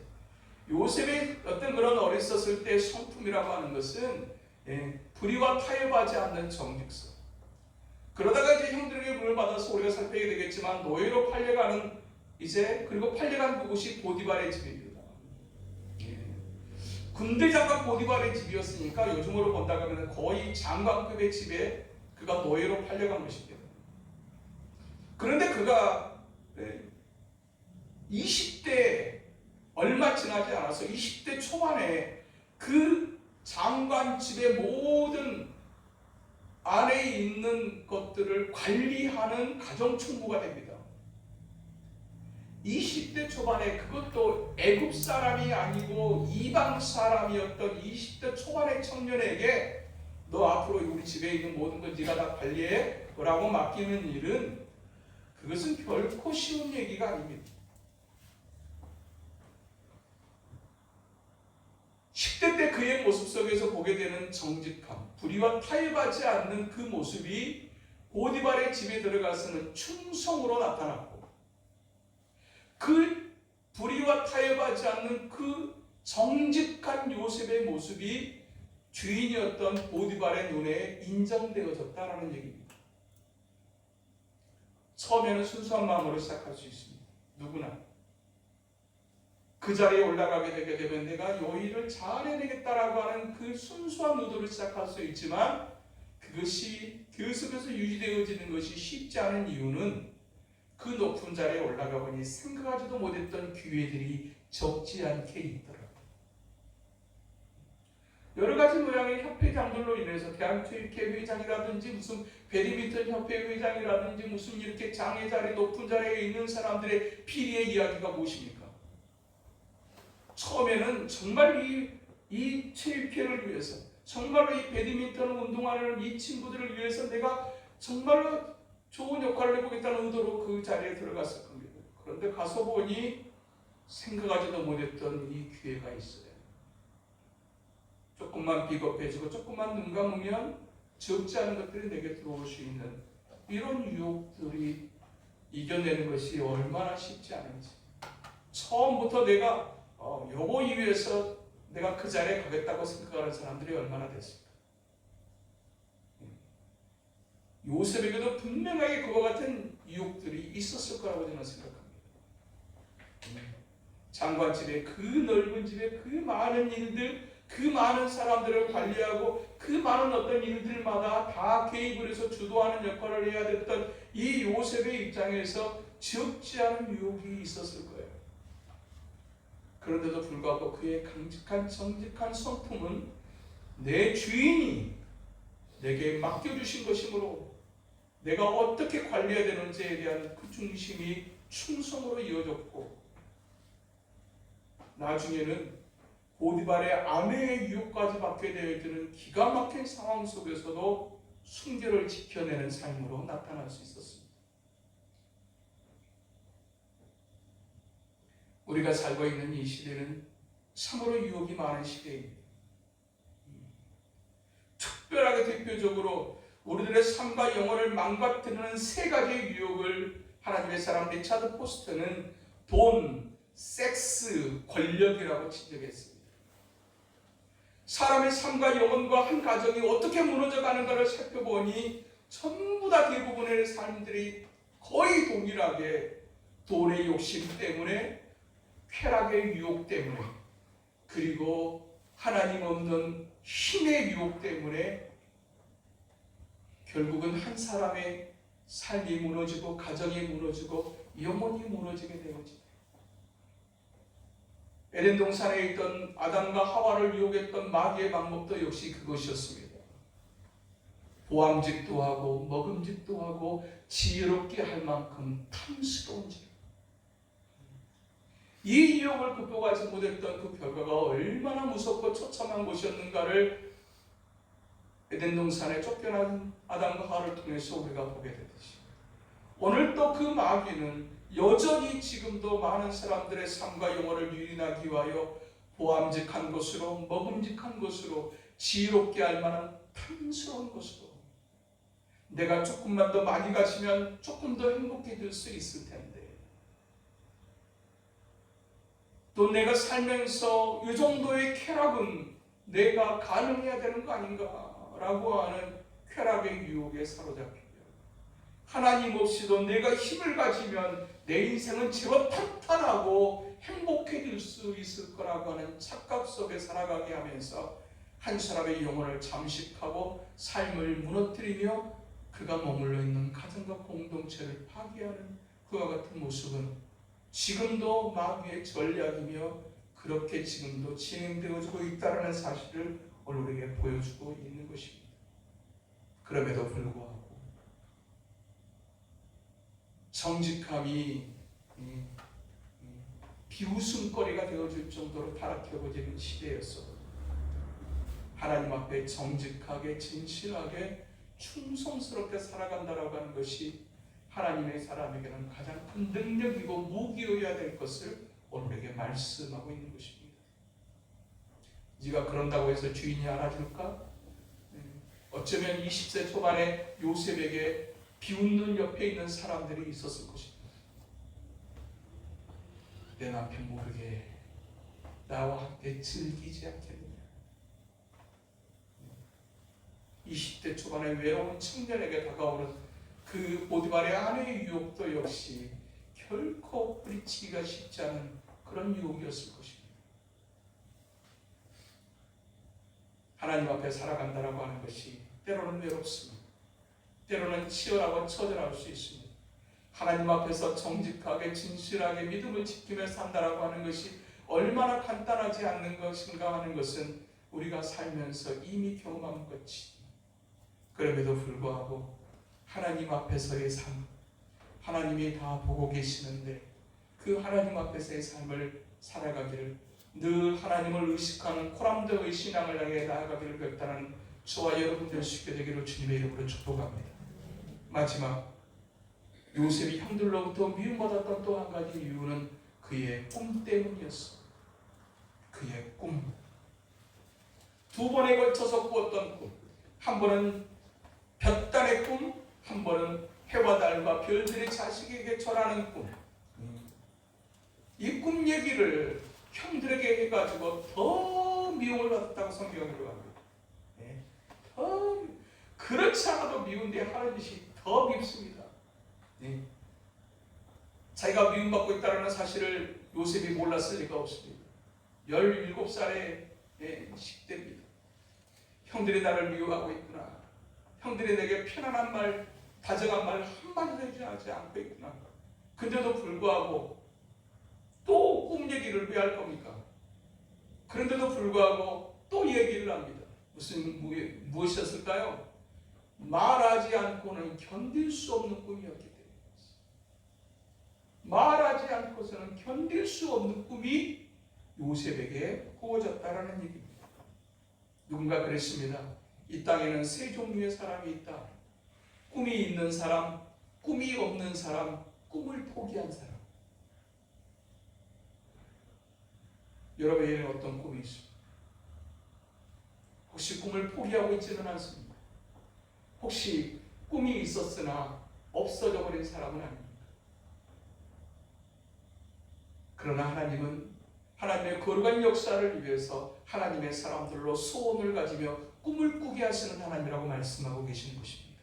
요셉의 어떤 그런 어렸었을 때 성품이라고 하는 것은 불의와 타협하지 않는 정직성. 그러다가 이제 형들에게 물을 받아서 우리가 살펴게 되겠지만 노예로 팔려가는 이제 그리고 팔려간 그곳이 보디발의 집입니다. 군대 장관 보디발의 집이었으니까 요즘으로 본다고 하면 거의 장관급의 집에 그가 노예로 팔려간 것입니다. 그런데 그가 20대 얼마 지나지 않아서 20대 초반에 그 장관 집의 모든 안에 있는 것들을 관리하는 가정충부가 됩니다. 20대 초반에, 그것도 애굽 사람이 아니고 이방 사람이었던 20대 초반의 청년에게 너 앞으로 우리 집에 있는 모든 걸 네가 다 관리해 라고 맡기는 일은, 그것은 결코 쉬운 얘기가 아닙니다. 10대 때 그의 모습 속에서 보게 되는 정직함, 불의와 타협하지 않는 그 모습이 보디발의 집에 들어가서는 충성으로 나타났고, 그 불의와 타협하지 않는 그 정직한 요셉의 모습이 주인이었던 보디발의 눈에 인정되어졌다라는 얘기입니다. 처음에는 순수한 마음으로 시작할 수 있습니다. 누구나. 그 자리에 올라가게 되게 되면 내가 이 일을 잘해내겠다라고 하는 그 순수한 의도를 시작할 수 있지만, 그것이 계속해서 유지되어지는 것이 쉽지 않은 이유는 그 높은 자리에 올라가 보니 생각하지도 못했던 기회들이 적지 않게 있더라고요. 여러 가지 모양의 협회장들로 인해서 대한체육회 회장이라든지 무슨 배드민턴 협회 회장이라든지 무슨 이렇게 장애 자리, 높은 자리에 있는 사람들의 비리의 이야기가 무엇입니까? 처음에는 정말 이 체육회를 위해서, 정말로 이 배드민턴 운동하는 이 친구들을 위해서 내가 정말로 좋은 역할을 해보겠다는 의도로 그 자리에 들어갔을 겁니다. 그런데 가서 보니 생각하지도 못했던 이 기회가 있어요. 조금만 비겁해지고 조금만 눈 감으면 적지 않은 것들이 내게 들어올 수 있는 이런 유혹들이 이겨내는 것이 얼마나 쉽지 않은지. 처음부터 내가 요거 위해서 내가 그 자리에 가겠다고 생각하는 사람들이 얼마나 됐을까. 요셉에게도 분명하게 그와 같은 유혹들이 있었을 거라고 저는 생각합니다. 장관집에, 그 넓은 집에 그 많은 일들, 그 많은 사람들을 관리하고 그 많은 어떤 일들마다 다 개입을 해서 주도하는 역할을 해야 됐던 이 요셉의 입장에서 적지 않은 유혹이 있었을 거예요. 그런데도 불구하고 그의 강직한 정직한 성품은 내 주인이 내게 맡겨주신 것이므로 내가 어떻게 관리해야 되는지에 대한 그 중심이 충성으로 이어졌고, 나중에는 보디발의 아내의 유혹까지 받게 되어지는 기가 막힌 상황 속에서도 순결을 지켜내는 삶으로 나타날 수 있었습니다. 우리가 살고 있는 이 시대는 참으로 유혹이 많은 시대입니다. 특별하게 대표적으로 우리들의 삶과 영혼을 망가뜨리는 세 가지의 유혹을 하나님의 사람 리차드 포스터는 돈, 섹스, 권력이라고 지적했습니다. 사람의 삶과 영혼과 한 가정이 어떻게 무너져가는가를 살펴보니 전부 다 대부분의 삶들이 거의 동일하게 돈의 욕심 때문에, 쾌락의 유혹 때문에, 그리고 하나님 없는 힘의 유혹 때문에 결국은 한 사람의 삶이 무너지고 가정이 무너지고 영혼이 무너지게 되어집니다. 에덴 동산에 있던 아담과 하와를 유혹했던 마귀의 방법도 역시 그것이었습니다. 보암직도 하고 먹음직도 하고 지혜롭게 할 만큼 탐스러운 질. 이 유혹을 극복하지 못했던 그 결과가 얼마나 무섭고 처참한 것이었는가를 에덴 동산에 쫓겨난 아담과 하와를 통해서 우리가 보게 되듯이, 오늘 또 그 마귀는 여전히 지금도 많은 사람들의 삶과 영혼을 유린하기 위하여 보암직한 것으로, 먹음직한 것으로, 지혜롭게 할 만한 탐스러운 것으로, 내가 조금만 더 많이 가지면 조금 더 행복해질 수 있을 텐데, 또 내가 살면서 이 정도의 쾌락은 내가 가능해야 되는 거 아닌가라고 하는 쾌락의 유혹에 사로잡히며, 하나님 없이도 내가 힘을 가지면 내 인생은 제법 탄탄하고 행복해질 수 있을 거라고 하는 착각 속에 살아가게 하면서 한 사람의 영혼을 잠식하고 삶을 무너뜨리며 그가 머물러 있는 가정과 공동체를 파괴하는 그와 같은 모습은 지금도 마귀의 전략이며 그렇게 지금도 진행되어지고 있다는 사실을 오늘 우리에게 보여주고 있는 것입니다. 그럼에도 불구하고 정직함이 비웃음거리가 되어줄 정도로 타락해버리는 시대였어. 하나님 앞에 정직하게 진실하게 충성스럽게 살아간다라고 하는 것이 하나님의 사람에게는 가장 큰 능력이고 무기여야 될 것을 오늘에게 말씀하고 있는 것입니다. 네가 그런다고 해서 주인이 알아줄까? 어쩌면 20세 초반에 요셉에게 비웃는 옆에 있는 사람들이 있었을 것입니다. 내 남편 모르게 나와 함께 즐기지 않겠느냐. 20대 초반에 외로운 청년에게 다가오는 그 보디발의 아내의 유혹도 역시 결코 뿌리치기가 쉽지 않은 그런 유혹이었을 것입니다. 하나님 앞에 살아간다라고 하는 것이 때로는 외롭습니다. 때로는 치열하고 처절할 수 있습니다. 하나님 앞에서 정직하게 진실하게 믿음을 지키며 산다라고 하는 것이 얼마나 간단하지 않는 것인가 하는 것은 우리가 살면서 이미 경험한 것이, 그럼에도 불구하고 하나님 앞에서의 삶, 하나님이 다 보고 계시는데 그 하나님 앞에서의 삶을 살아가기를, 늘 하나님을 의식하는 코람드의 신앙을 향해 나아가기를 결단하는 저와 여러분들 수 있게 되기를 주님의 이름으로 축복합니다. 마지막, 요셉이 형들로부터 미움받았던 또 한 가지 이유는 그의 꿈 때문이었어. 그의 꿈. 두 번에 걸쳐서 꾸었던 꿈. 한 번은 볕달의 꿈, 한 번은 해와 달과 별들이 자식에게 절하는 꿈. 이 꿈 얘기를 형들에게 해가지고 더 미움을 받았다고 성경에 기록합니다. 더 그렇지 않아도 미운데 하는 짓이 더 밉습니다. 자기가 미움받고 있다는 사실을 요셉이 몰랐을 리가 없습니다. 17살의 10대입니다. 형들이 나를 미워하고 있구나. 형들이 내게 편안한 말, 다정한 말 한마디도 하지 않고 있구나. 근데도 불구하고 또 꿈 얘기를 왜 할 겁니까? 그런데도 불구하고 또 얘기를 합니다. 무엇이었을까요? 말하지 않고는 견딜 수 없는 꿈이었기 때문에, 말하지 않고서는 견딜 수 없는 꿈이 요셉에게 꾸어졌다라는 얘기입니다. 누군가 그랬습니다. 이 땅에는 세 종류의 사람이 있다. 꿈이 있는 사람, 꿈이 없는 사람, 꿈을 포기한 사람. 여러분에게는 어떤 꿈이 있습니까? 혹시 꿈을 포기하고 있지는 않습니다. 혹시 꿈이 있었으나 없어져 버린 사람은 아닙니까? 그러나 하나님은 하나님의 거룩한 역사를 위해서 하나님의 사람들로 소원을 가지며 꿈을 꾸게 하시는 하나님이라고 말씀하고 계시는 것입니다.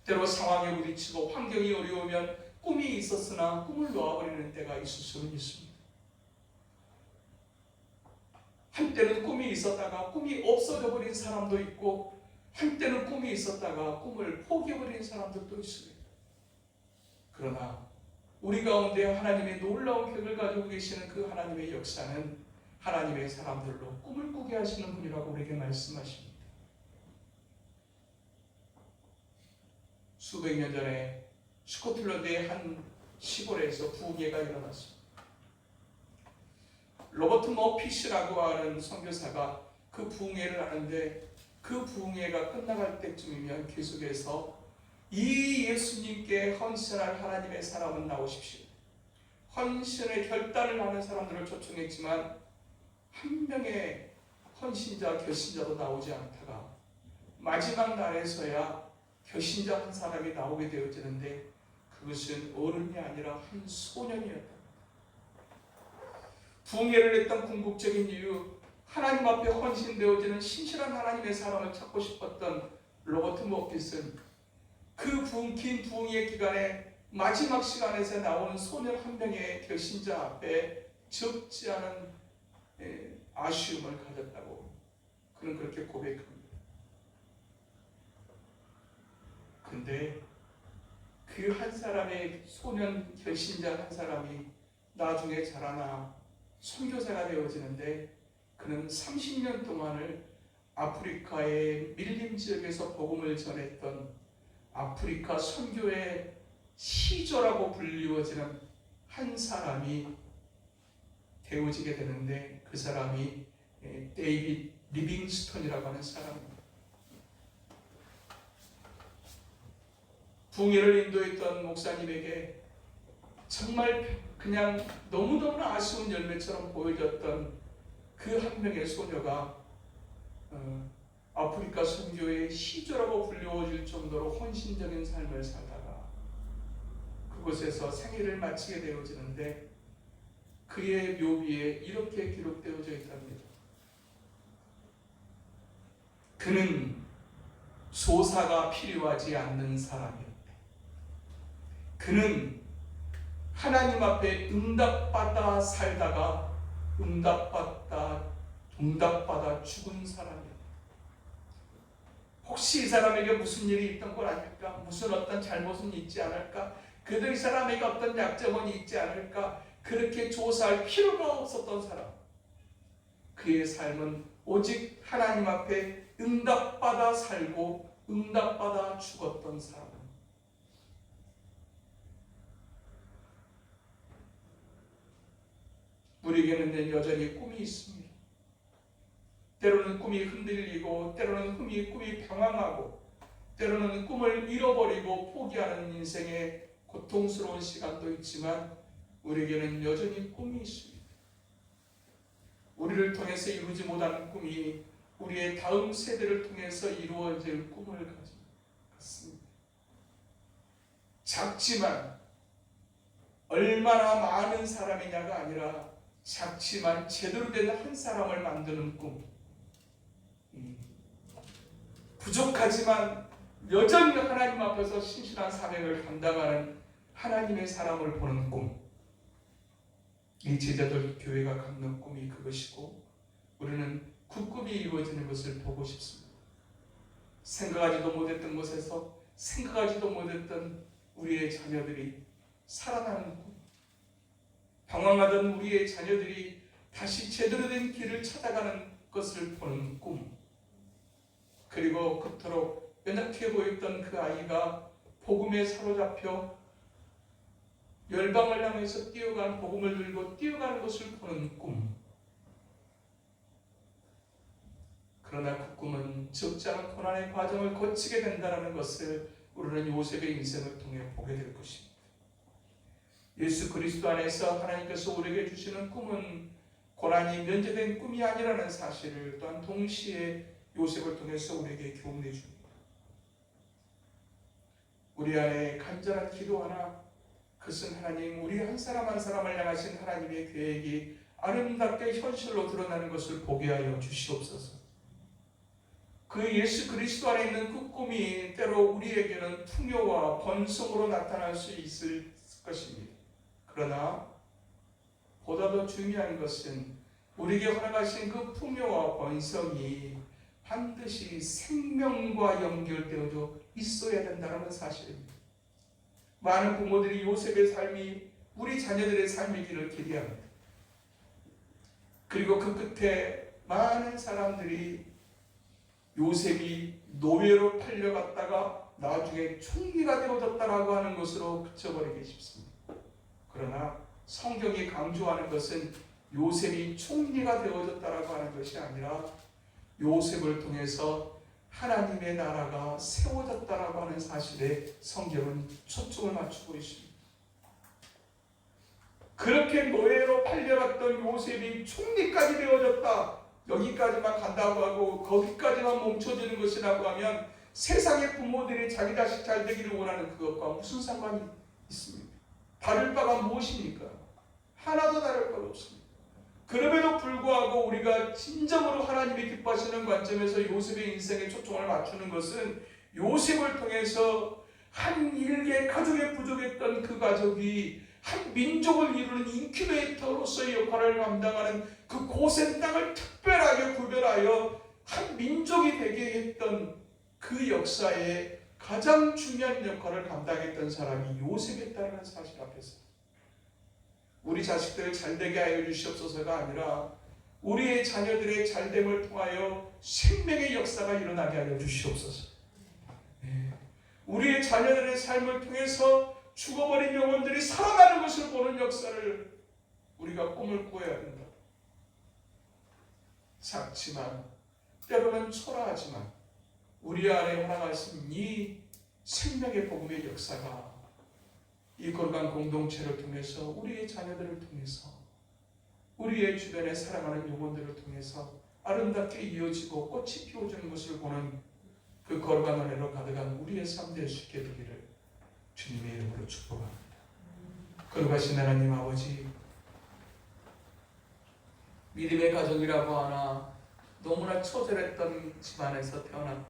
때로 상황에 부딪히고 환경이 어려우면 꿈이 있었으나 꿈을 놓아버리는 때가 있을 수는 있습니다. 한때는 꿈이 있었다가 꿈이 없어져 버린 사람도 있고, 한때는 꿈이 있었다가 꿈을 포기해버린 사람들도 있습니다. 그러나 우리 가운데 하나님의 놀라운 격을 가지고 계시는 그 하나님의 역사는 하나님의 사람들로 꿈을 꾸게 하시는 분이라고 우리에게 말씀하십니다. 수백 년 전에 스코틀랜드의 한 시골에서 부흥회가 일어났습니다. 로버트 머피시라고 하는 선교사가 그 부흥회를 하는데, 그 부흥회가 끝나갈 때쯤이면 계속해서 이 예수님께 헌신할 하나님의 사람은 나오십시오. 헌신의 결단을 하는 사람들을 초청했지만 한 명의 헌신자, 결신자도 나오지 않다가 마지막 날에서야 결신자 한 사람이 나오게 되어지는데, 그것은 어른이 아니라 한 소년이었다. 부흥회를 했던 궁극적인 이유, 하나님 앞에 헌신되어지는 신실한 하나님의 사람을 찾고 싶었던 로버트 머핏은 그 긴 부흥회 기간에 마지막 시간에서 나오는 소년 한 명의 결신자 앞에 적지 않은 아쉬움을 가졌다고 그는 그렇게 고백합니다. 근데 그 한 사람의 소년 결신자 한 사람이 나중에 자라나 선교사가 되어지는데, 그는 30년 동안을 아프리카의 밀림 지역에서 복음을 전했던 아프리카 선교의 시조라고 불리워지는 한 사람이 되어지게 되는데, 그 사람이 데이빗 리빙스톤이라고 하는 사람입니다. 붕괴를 인도했던 목사님에게 정말 그냥 너무너무나 아쉬운 열매처럼 보여졌던 그 한 명의 소녀가 아프리카 선교의 시조라고 불려질 정도로 헌신적인 삶을 살다가 그곳에서 생애를 마치게 되어지는데, 그의 묘비에 이렇게 기록되어져 있답니다. 그는 조사가 필요하지 않는 사람이었다. 그는 하나님 앞에 응답받아 살다가 응답받아 죽은 사람이었다. 혹시 이 사람에게 무슨 일이 있던 건 아닐까? 무슨 어떤 잘못은 있지 않을까? 그래도 이 사람에게 어떤 약점은 있지 않을까? 그렇게 조사할 필요가 없었던 사람. 그의 삶은 오직 하나님 앞에 응답받아 살고 응답받아 죽었던 사람. 우리에게는 여전히 꿈이 있습니다. 때로는 꿈이 흔들리고, 때로는 꿈이 방황하고, 때로는 꿈을 잃어버리고 포기하는 인생의 고통스러운 시간도 있지만, 우리에게는 여전히 꿈이 있습니다. 우리를 통해서 이루지 못하는 꿈이 우리의 다음 세대를 통해서 이루어질 꿈을 가졌습니다. 작지만 얼마나 많은 사람이냐가 아니라 작지만 제대로 된 한 사람을 만드는 꿈. 부족하지만 여전히 하나님 앞에서 신실한 사명을 감당하는 하나님의 사람을 보는 꿈. 이 제자들 교회가 갖는 꿈이 그것이고, 우리는 그 꿈이 이루어지는 것을 보고 싶습니다. 생각하지도 못했던 곳에서 생각하지도 못했던 우리의 자녀들이 살아나는 꿈, 방황하던 우리의 자녀들이 다시 제대로 된 길을 찾아가는 것을 보는 꿈, 그리고 그토록 연약해 보였던 그 아이가 복음에 사로잡혀 열방을 향해서 뛰어가는, 복음을 들고 뛰어가는 것을 보는 꿈. 그러나 그 꿈은 적지 않은 고난의 과정을 거치게 된다는 것을 우리는 요셉의 인생을 통해 보게 될 것입니다. 예수 그리스도 안에서 하나님께서 우리에게 주시는 꿈은 고난이 면제된 꿈이 아니라는 사실을 또한 동시에 요셉을 통해서 우리에게 교훈해 줍니다. 우리 안에 간절한 기도 하나, 그것은 하나님, 우리 한 사람 한 사람을 향하신 하나님의 계획이 아름답게 현실로 드러나는 것을 보게 하여 주시옵소서. 그 예수 그리스도 안에 있는 그 꿈이 때로 우리에게는 풍요와 번성으로 나타날 수 있을 것입니다. 그러나 보다 더 중요한 것은 우리에게 허락하신 그 풍요와 번성이 반드시 생명과 연결되어져 있어야 된다는 사실입니다. 많은 부모들이 요셉의 삶이 우리 자녀들의 삶이기를 기대합니다. 그리고 그 끝에 많은 사람들이 요셉이 노예로 팔려갔다가 나중에 총리가 되어졌다라고 하는 것으로 그쳐버리기 쉽습니다. 그러나 성경이 강조하는 것은 요셉이 총리가 되어졌다라고 하는 것이 아니라 요셉을 통해서 하나님의 나라가 세워졌다라고 하는 사실에 성경은 초점을 맞추고 있습니다. 그렇게 노예로 팔려갔던 요셉이 총리까지 되어졌다, 여기까지만 간다고 하고 거기까지만 멈춰지는 것이라고 하면 세상의 부모들이 자기 자식 잘 되기를 원하는 그것과 무슨 상관이 있습니까? 다를 바가 무엇입니까? 하나도 다를 바가 없습니다. 그럼에도 불구하고 우리가 진정으로 하나님이 기뻐하시는 관점에서 요셉의 인생에 초점을 맞추는 것은 요셉을 통해서 한 일개 가족에 부족했던 그 가족이 한 민족을 이루는 인큐베이터로서의 역할을 감당하는 그 고센 땅을 특별하게 구별하여 한 민족이 되게 했던 그 역사에 가장 중요한 역할을 감당했던 사람이 요셉이었다는 사실 앞에서 우리 자식들을 잘되게 하여 주시옵소서가 아니라 우리의 자녀들의 잘됨을 통하여 생명의 역사가 일어나게 하여 주시옵소서. 우리의 자녀들의 삶을 통해서 죽어버린 영혼들이 살아나는 것을 보는 역사를 우리가 꿈을 꾸어야 된다. 작지만 때로는 초라하지만 우리 안에 허락하신 이 생명의 복음의 역사가 이 거룩한 공동체를 통해서 우리의 자녀들을 통해서 우리의 주변에 사랑하는 영혼들을 통해서 아름답게 이어지고 꽃이 피워지는 것을 보는 그 거룩한 은혜로 가득한 우리의 삶 될 수 있게 되기를 주님의 이름으로 축복합니다. 거룩하신 하나님 아버지, 믿음의 가정이라고 하나 너무나 처절했던 집안에서 태어났다.